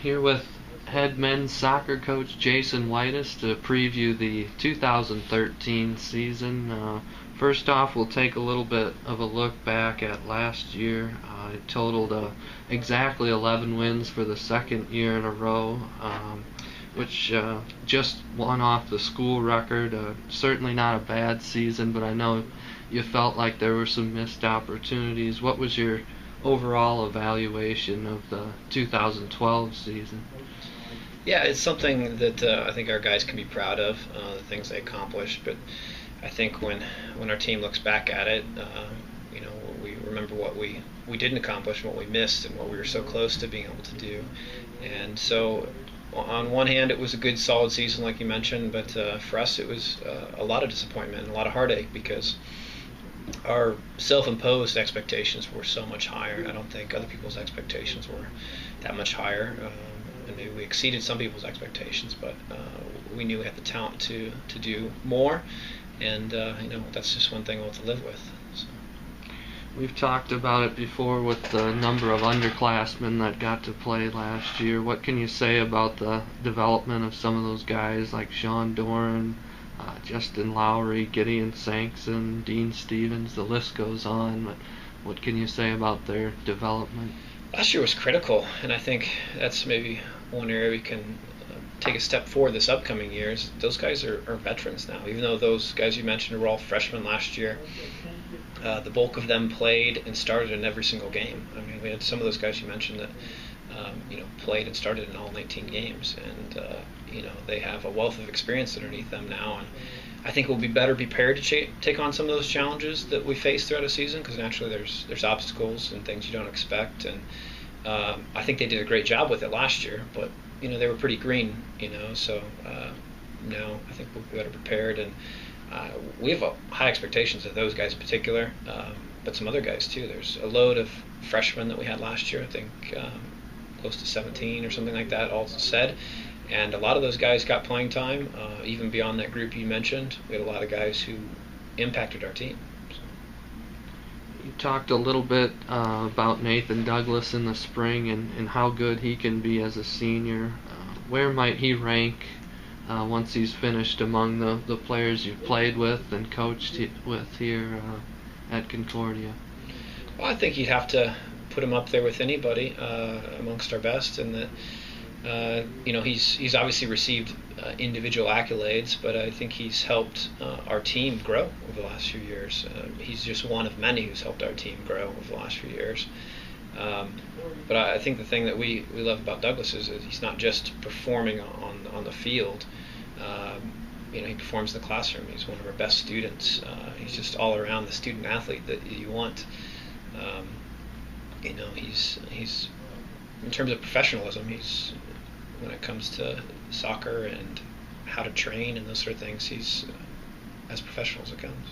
Here with head men's soccer coach Jason Weides to preview the 2013 season. First off, we'll take a little bit of a look back at last year. It totaled exactly 11 wins for the second year in a row, which just won off the school record. Certainly not a bad season, but I know you felt like there were some missed opportunities. What was your overall evaluation of the 2012 season? Yeah, it's something that I think our guys can be proud of, the things they accomplished. But I think when our team looks back at it, we remember what we didn't accomplish, what we missed, and what we were so close to being able to do. And so, on one hand, it was a good, solid season, like you mentioned, but for us, it was a lot of disappointment and a lot of heartache because our self-imposed expectations were so much higher. I don't think other people's expectations were that much higher. And maybe we exceeded some people's expectations, but we knew we had the talent to do more, and that's just one thing we'll have to live with. So. We've talked about it before with the number of underclassmen that got to play last year. What can you say about the development of some of those guys like Sean Doran, Justin Lowry, Gideon Sankson, Dean Stevens? The list goes on. But what can you say about their development? Last year was critical, and I think that's maybe one area we can take a step forward this upcoming years. Those guys are veterans now, even though those guys you mentioned were all freshmen last year. The bulk of them played and started in every single game. I mean, we had some of those guys you mentioned that played and started in all 19 games, and they have a wealth of experience underneath them now, and I think we'll be better prepared to take on some of those challenges that we face throughout a season, because naturally there's obstacles and things you don't expect, and I think they did a great job with it last year, but they were pretty green, so now I think we'll be better prepared, and we have high expectations of those guys in particular, but some other guys too. There's a load of freshmen that we had last year, I think close to 17 or something like that, all said. And a lot of those guys got playing time, even beyond that group you mentioned. We had a lot of guys who impacted our team. So. You talked a little bit about Nathan Douglas in the spring and how good he can be as a senior. Where might he rank once he's finished among the players you've played with and coached with here at Concordia? Well, I think you'd have to put him up there with anybody amongst our best, and that he's obviously received individual accolades, but I think he's helped our team grow over the last few years. He's just one of many who's helped our team grow over the last few years. But I think the thing that we love about Douglas is that he's not just performing on the field. He performs in the classroom. He's one of our best students. He's just all around the student athlete that you want. He's in terms of professionalism, he's when it comes to soccer and how to train and those sort of things, he's as professional as it comes.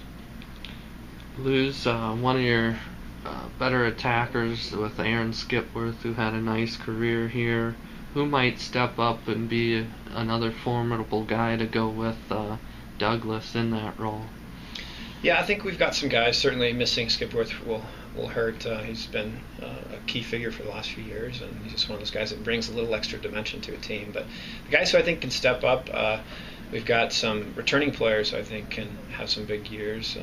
Lose one of your better attackers with Aaron Skipworth, who had a nice career here. Who might step up and be another formidable guy to go with Douglas in that role? Yeah, I think we've got some guys. Certainly missing Skipworth will hurt. He's been a key figure for the last few years, and he's just one of those guys that brings a little extra dimension to a team. But the guys who I think can step up, we've got some returning players who I think can have some big years.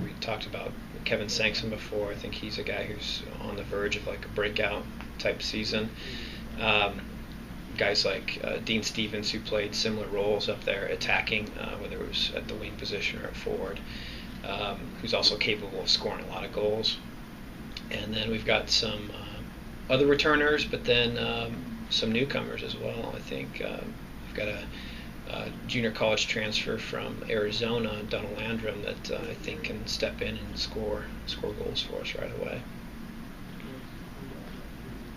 We talked about Kevin Sankson before. I think he's a guy who's on the verge of like a breakout type season. Guys like Dean Stevens, who played similar roles up there attacking, whether it was at the wing position or at forward, who's also capable of scoring a lot of goals. And then we've got some other returners, but then some newcomers as well. I think we've got a junior college transfer from Arizona, Donald Landrum, that I think can step in and score goals for us right away.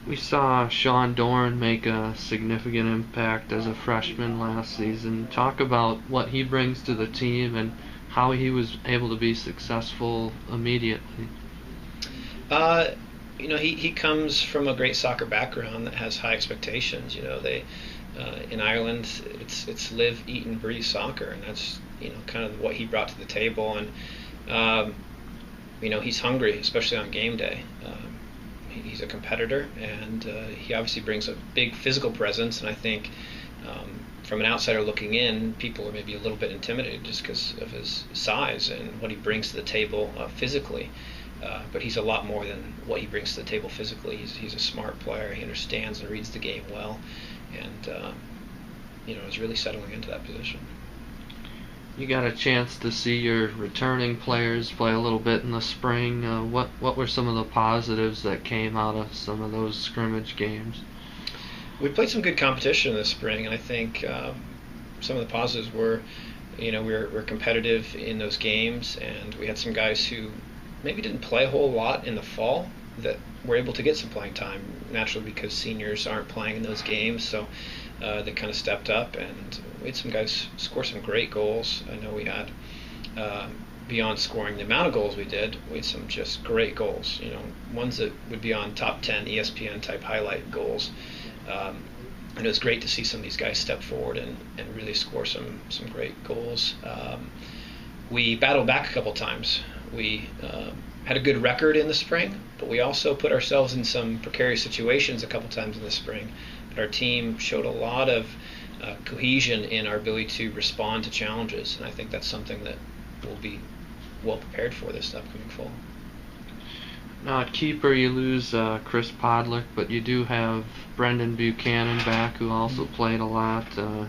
We saw Sean Doran make a significant impact as a freshman last season. Talk about what he brings to the team and how he was able to be successful immediately. He comes from a great soccer background that has high expectations. They in Ireland, it's live, eat, and breathe soccer, and that's kind of what he brought to the table. And he's hungry, especially on game day. He's a competitor, and he obviously brings a big physical presence. And I think from an outsider looking in, people are maybe a little bit intimidated just because of his size and what he brings to the table physically. But he's a lot more than what he brings to the table physically. He's a smart player. He understands and reads the game well, and is really settling into that position. You got a chance to see your returning players play a little bit in the spring. What were some of the positives that came out of some of those scrimmage games? We played some good competition this spring, and I think some of the positives were, we're competitive in those games, and we had some guys who maybe didn't play a whole lot in the fall that were able to get some playing time, naturally because seniors aren't playing in those games, so they kind of stepped up, and we had some guys score some great goals. I know we had, beyond scoring the amount of goals we had some just great goals, ones that would be on top 10 ESPN type highlight goals. And it was great to see some of these guys step forward and really score some great goals. We battled back a couple times. We had a good record in the spring, but we also put ourselves in some precarious situations a couple times in the spring. But our team showed a lot of cohesion in our ability to respond to challenges, and I think that's something that we'll be well prepared for this upcoming fall. Now at keeper you lose Chris Podlick, but you do have Brendan Buchanan back, who also played a lot.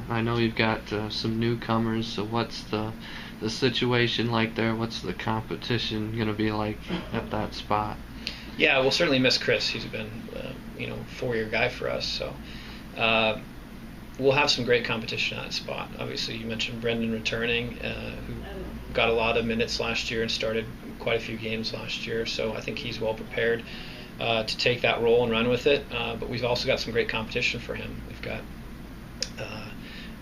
I know you've got some newcomers, so what's the situation like there? What's the competition going to be like at that spot? Yeah, we'll certainly miss Chris. He's been a 4-year guy for us, so we'll have some great competition at that spot. Obviously, you mentioned Brendan returning, who got a lot of minutes last year and started quite a few games last year, so I think he's well prepared to take that role and run with it. But we've also got some great competition for him. We've got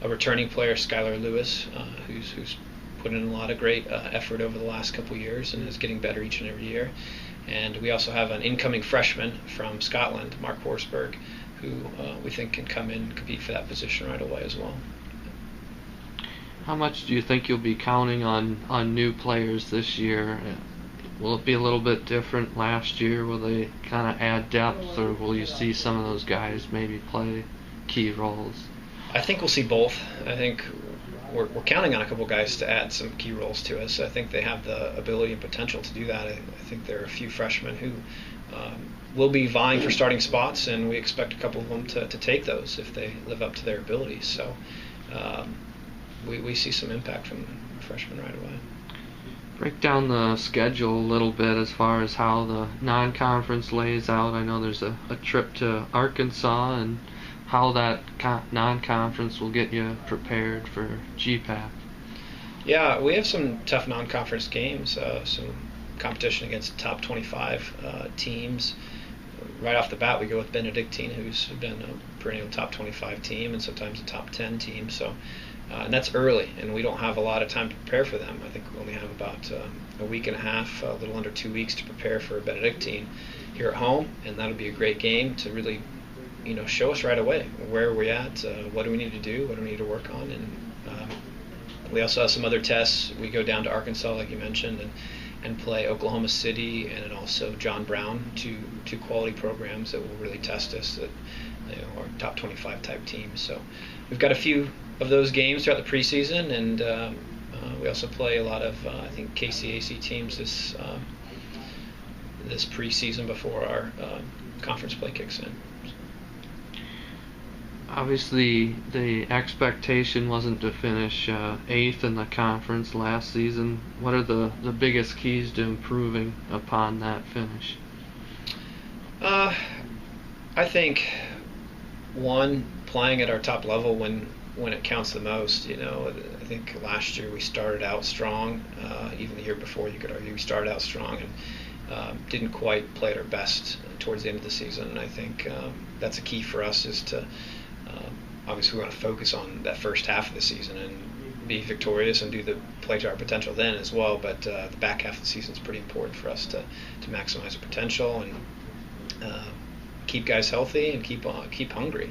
a returning player, Skylar Lewis, who's put in a lot of great effort over the last couple of years and is getting better each and every year. And we also have an incoming freshman from Scotland, Mark Horsberg, who we think can come in and compete for that position right away as well. How much do you think you'll be counting on new players this year? Will it be a little bit different last year? Will they kind of add depth, or will you see some of those guys maybe play key roles? I think we'll see both. I think we're counting on a couple guys to add some key roles to us. I think they have the ability and potential to do that. I think there are a few freshmen who will be vying for starting spots, and we expect a couple of them to take those if they live up to their abilities. So we see some impact from freshmen right away. Break down the schedule a little bit as far as how the non-conference lays out. I know there's a trip to Arkansas, and how that non-conference will get you prepared for GPAC. Yeah, we have some tough non-conference games, some competition against top 25 teams. Right off the bat, we go with Benedictine, who's been a perennial top 25 team and sometimes a top 10 team. So, and that's early, and we don't have a lot of time to prepare for them. I think we only have about a week and a half, a little under 2 weeks to prepare for Benedictine here at home, and that'll be a great game to really show us right away where we're at, what do we need to do, what do we need to work on. And we also have some other tests. We go down to Arkansas, like you mentioned, and play Oklahoma City and also John Brown, two quality programs that will really test us, that are top 25 type teams. So we've got a few of those games throughout the preseason, and we also play a lot of I think KCAC teams this preseason before our conference play kicks in. Obviously, the expectation wasn't to finish 8th in the conference last season. What are the biggest keys to improving upon that finish? I think, one, playing at our top level when it counts the most. I think last year we started out strong. Even the year before, you could argue we started out strong and didn't quite play at our best towards the end of the season. And I think that's a key for us, is to obviously we want to focus on that first half of the season and be victorious and do the play to our potential then as well. But the back half of the season is pretty important for us to maximize the potential and keep guys healthy and keep hungry.